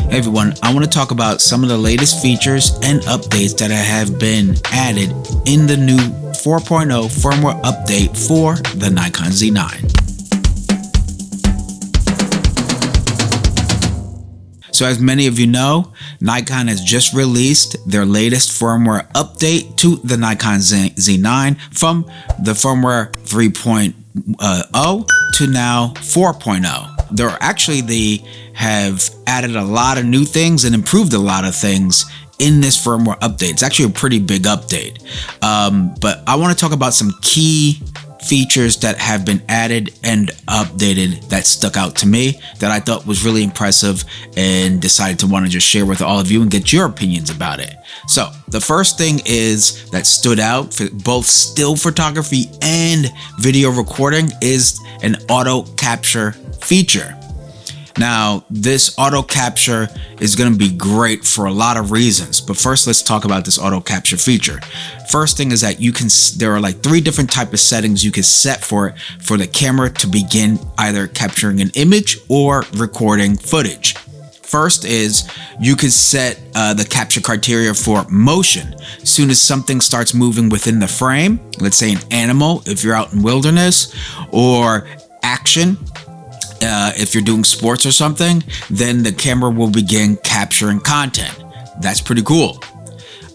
Hey everyone, I want to talk about some of the latest features and updates that have been added in the new 4.0 firmware update for the Nikon Z9. So as many of you know, Nikon has just released their latest firmware update to the Nikon Z9 from the firmware 3.0 to now 4.0. They have added a lot of new things and improved a lot of things in this firmware update. It's actually a pretty big update. But I want to talk about some key features that have been added and updated that stuck out to me that I thought was really impressive and decided to want to just share with all of you and get your opinions about it. So the first thing is that stood out for both still photography and video recording is an auto capture feature. Now, this auto capture is going to be great for a lot of reasons, but first let's talk about this auto capture feature. First thing is that there are like 3 different types of settings you can set for it for the camera to begin either capturing an image or recording footage. First is you can set the capture criteria for motion. As soon as something starts moving within the frame, let's say an animal if you're out in wilderness, or action, if you're doing sports or something, then the camera will begin capturing content. That's pretty cool.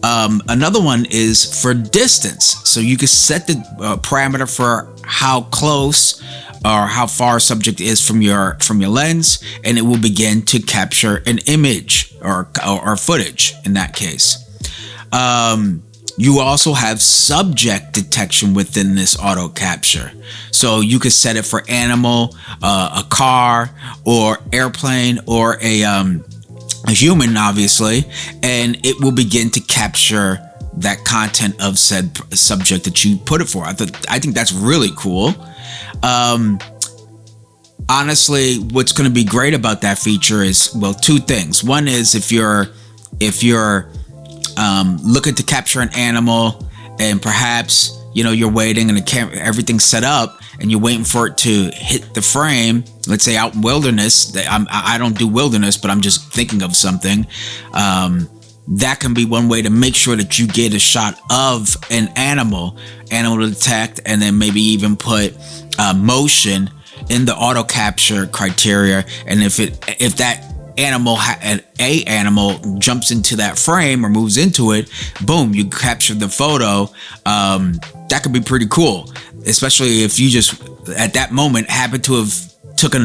Another one is for distance. So you can set the parameter for how close or how far a subject is from your lens, and it will begin to capture an image or footage in that case. You also have subject detection within this auto capture. So you could set it for animal, a car, or airplane, or a human, obviously, and it will begin to capture that content of said subject that you put it for. I think that's really cool. Honestly, what's going to be great about that feature is, well, 2 things. One is if you're looking to capture an animal and perhaps you're waiting and everything's set up and you're waiting for it to hit the frame, let's say out in wilderness. I don't do wilderness, but I'm just thinking of something. That can be one way to make sure that you get a shot of an animal to detect, and then maybe even put motion in the auto capture criteria. And if that animal jumps into that frame or moves into it, boom, you capture the photo. That could be pretty cool, especially if you just at that moment happen to have taken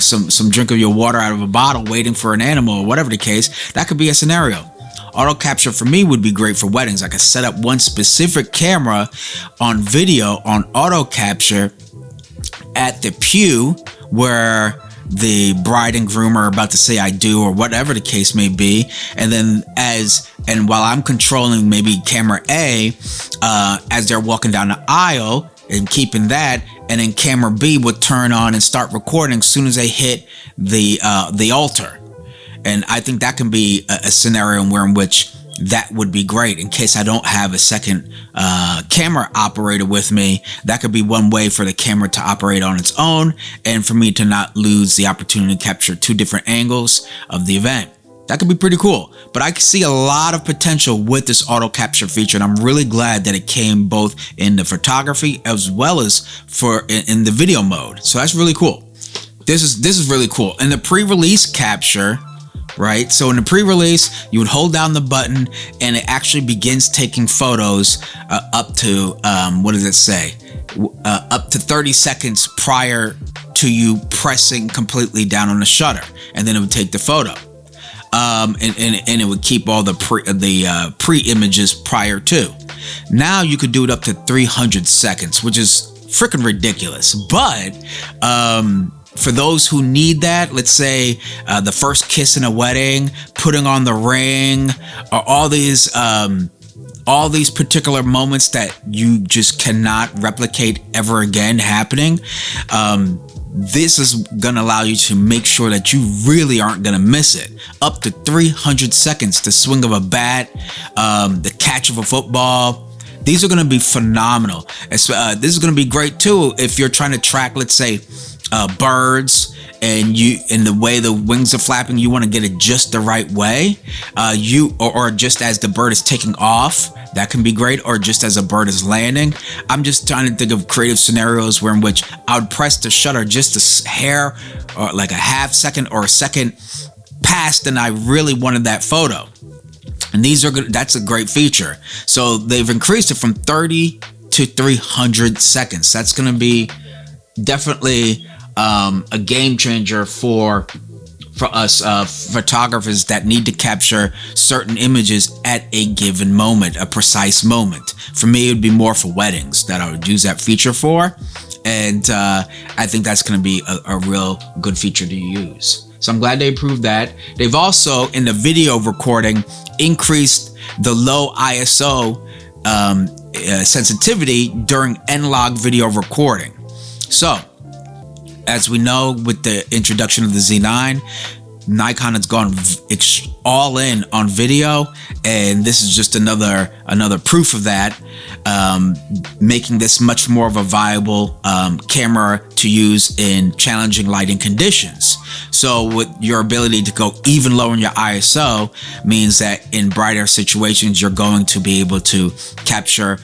some drink of your water out of a bottle waiting for an animal or whatever the case. That could be a scenario. Auto capture for me would be great for weddings. I could set up one specific camera on video on auto capture at the pew where the bride and groom are about to say I do, or whatever the case may be, and then while I'm controlling maybe camera A as they're walking down the aisle and keeping that, and then camera B would turn on and start recording as soon as they hit the altar. And I think that can be a scenario in which that would be great. In case I don't have a second camera operator with me, that could be one way for the camera to operate on its own and for me to not lose the opportunity to capture 2 different angles of the event. That could be pretty cool. But I can see a lot of potential with this auto capture feature, and I'm really glad that it came both in the photography as well as in the video mode. So that's really cool. This is really cool. And the pre-release capture, right? So in the pre-release, you would hold down the button and it actually begins taking photos up to, what does it say? Up to 30 seconds prior to you pressing completely down on the shutter. And then it would take the photo. And it would keep all the pre-images prior to. Now you could do it up to 300 seconds, which is freaking ridiculous. But, for those who need that, let's say the first kiss in a wedding, putting on the ring, or all these particular moments that you just cannot replicate ever again happening, this is going to allow you to make sure that you really aren't going to miss it. Up to 300 seconds, the swing of a bat, the catch of a football. These are going to be phenomenal. This is going to be great too if you're trying to track, let's say, birds, and the way the wings are flapping, you want to get it just the right way. Or just as the bird is taking off, that can be great, or just as a bird is landing. I'm just trying to think of creative scenarios in which I would press the shutter just a hair, or like a half second or a second past than I really wanted that photo. And that's a great feature. So they've increased it from 30 to 300 seconds. That's going to be definitely a game changer for us photographers that need to capture certain images at a given moment, a precise moment. For me, it would be more for weddings that I would use that feature for. And I think that's going to be a real good feature to use. So I'm glad they improved that. They've also, in the video recording, increased the low ISO sensitivity during N-Log video recording. So, as we know, with the introduction of the Z9, Nikon has gone all in on video, and this is just another proof of that, making this much more of a viable camera to use in challenging lighting conditions. So with your ability to go even lower in your ISO means that in brighter situations, you're going to be able to capture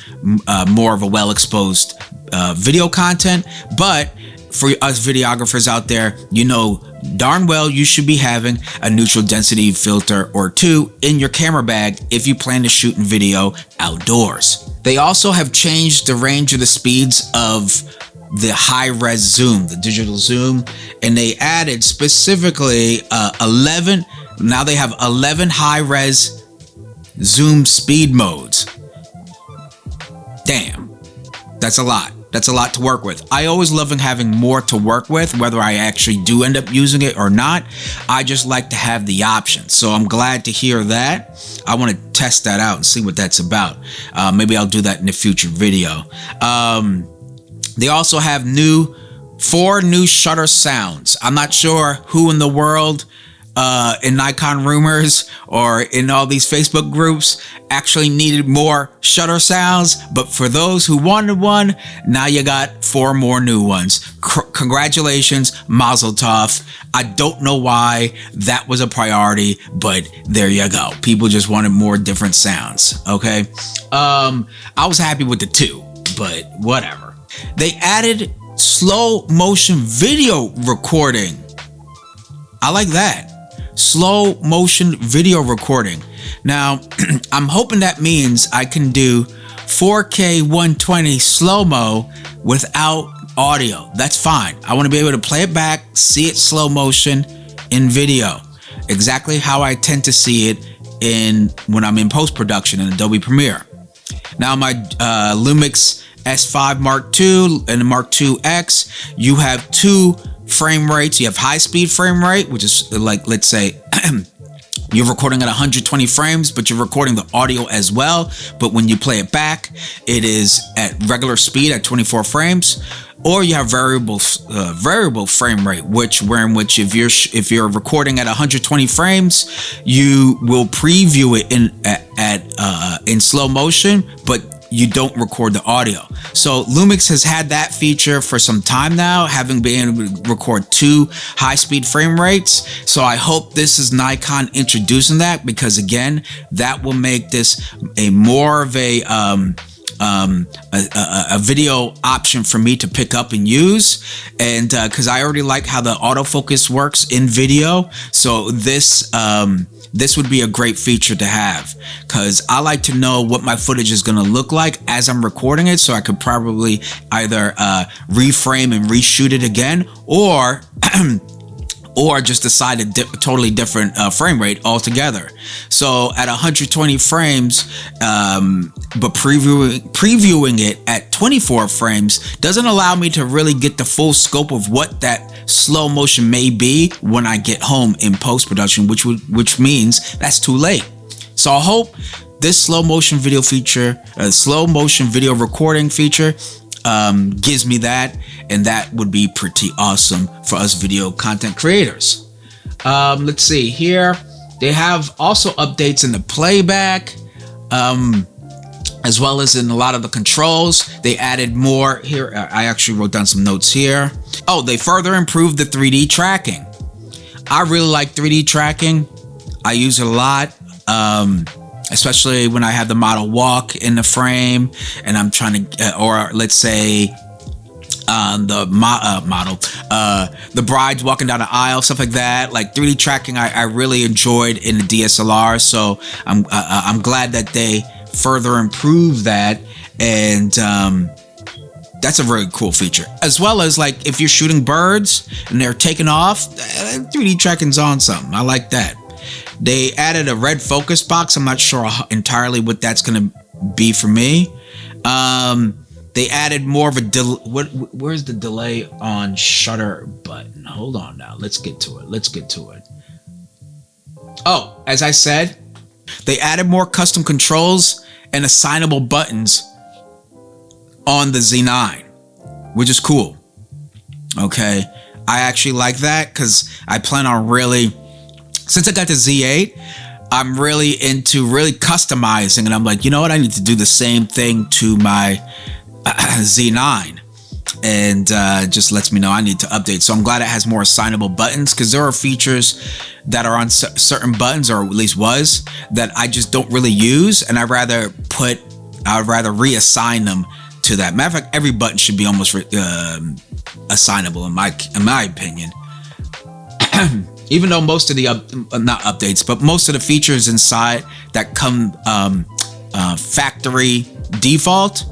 more of a well-exposed video content. But for us videographers out there, you know darn well you should be having a neutral density filter or two in your camera bag if you plan to shoot in video outdoors. They also have changed the range of the speeds of the high-res zoom, the digital zoom, and they added specifically 11. Now they have 11 high-res zoom speed modes. Damn, that's a lot. That's a lot to work with. I always love having more to work with, whether I actually do end up using it or not. I just like to have the option. So I'm glad to hear that. I want to test that out and see what that's about. Maybe I'll do that in a future video. They also have 4 new shutter sounds. I'm not sure who in the world in Nikon rumors or in all these Facebook groups actually needed more shutter sounds, but for those who wanted one, now you got 4 more new ones. Congratulations, Mazel Tov. I don't know why that was a priority, but there you go. People just wanted more different sounds. Okay, I was happy with the 2, but whatever. They added slow motion video recording. I like that. Slow motion video recording. Now, I'm hoping that means I can do 4K 120 slow-mo without audio. That's fine. I want to be able to play it back, see it slow motion in video. Exactly how I tend to see it when I'm in post-production in Adobe Premiere. Now, my Lumix S5 Mark II and the Mark II X, you have 2 frame rates. You have high speed frame rate, which is like, let's say you're recording at 120 frames, but you're recording the audio as well. But when you play it back, it is at regular speed at 24 frames. Or you have variable frame rate, in which if you're recording at 120 frames, you will preview it in slow motion, but you don't record the audio. So Lumix has had that feature for some time now, having been able to record 2 high-speed frame rates. So I hope this is Nikon introducing that, because again, that will make this a more of a video option for me to pick up and use, and because I already like how the autofocus works in video. So this would be a great feature to have, because I like to know what my footage is going to look like as I'm recording it, so I could probably either reframe and reshoot it again, or just decide a totally different frame rate altogether. So at 120 frames, but previewing it at 24 frames doesn't allow me to really get the full scope of what that slow motion may be when I get home in post-production, which means that's too late. So I hope this slow motion video feature, slow motion video recording feature, gives me that, and that would be pretty awesome for us video content creators. Let's see here. They have also updates in the playback. as well as in a lot of the controls. They added more here. I actually wrote down some notes here. Oh, they further improved the 3D tracking. I really like 3D tracking. I use it a lot, especially when I have the model walk in the frame and I'm trying to, or let's say the bride's walking down the aisle, stuff like that. Like 3D tracking, I really enjoyed in the DSLR. So I'm glad that they further improved that, and that's a very cool feature. As well as like if you're shooting birds and they're taking off, 3D tracking's on something. I like that. They added a red focus box. I'm not sure entirely what that's gonna be for me. They added more of a where's the delay on shutter button? Hold on now. Let's get to it. Oh, as I said, they added more custom controls and assignable buttons on the Z9, which is cool. Okay, I actually like that because I plan on since I got the Z8, I'm really into customizing, and I'm like, you know what, I need to do the same thing to my Z9, and just lets me know I need to update. So I'm glad it has more assignable buttons, because there are features that are on certain buttons, or at least was, that I just don't really use, and I'd rather reassign them to that. Matter of fact, every button should be almost assignable in my opinion. Even though most of the not updates, but most of the features inside that come factory default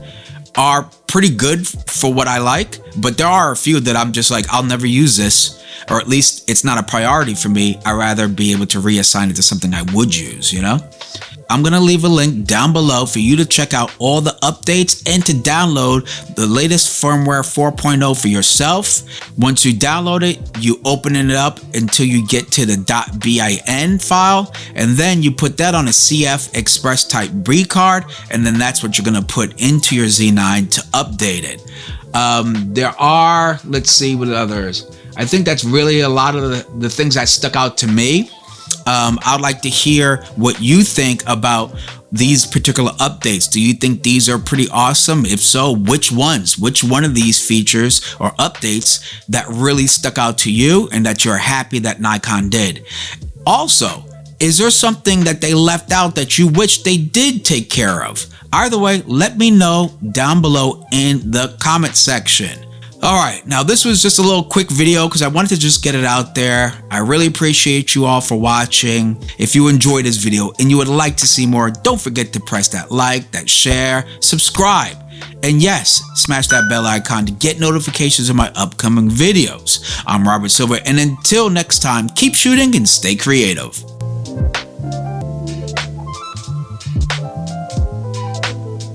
are pretty good for what I like, but there are a few that I'm just like, I'll never use this, or at least it's not a priority for me. I'd rather be able to reassign it to something I would use, you know? I'm gonna leave a link down below for you to check out all the updates and to download the latest firmware 4.0 for yourself. Once you download it, you open it up until you get to the .bin file, and then you put that on a CF Express Type B card, and then that's what you're gonna put into your Z9 to update it. There are, let's see what others. I think that's really a lot of the things that stuck out to me. I'd like to hear what you think about these particular updates. Do you think these are pretty awesome? If so, which ones? Which one of these features or updates that really stuck out to you and that you're happy that Nikon did? Also, is there something that they left out that you wish they did take care of? Either way, let me know down below in the comment section. Alright, now this was just a little quick video because I wanted to just get it out there. I really appreciate you all for watching. If you enjoyed this video and you would like to see more, don't forget to press that like, that share, subscribe, and yes, smash that bell icon to get notifications of my upcoming videos. I'm Robert Silver, and until next time, keep shooting and stay creative.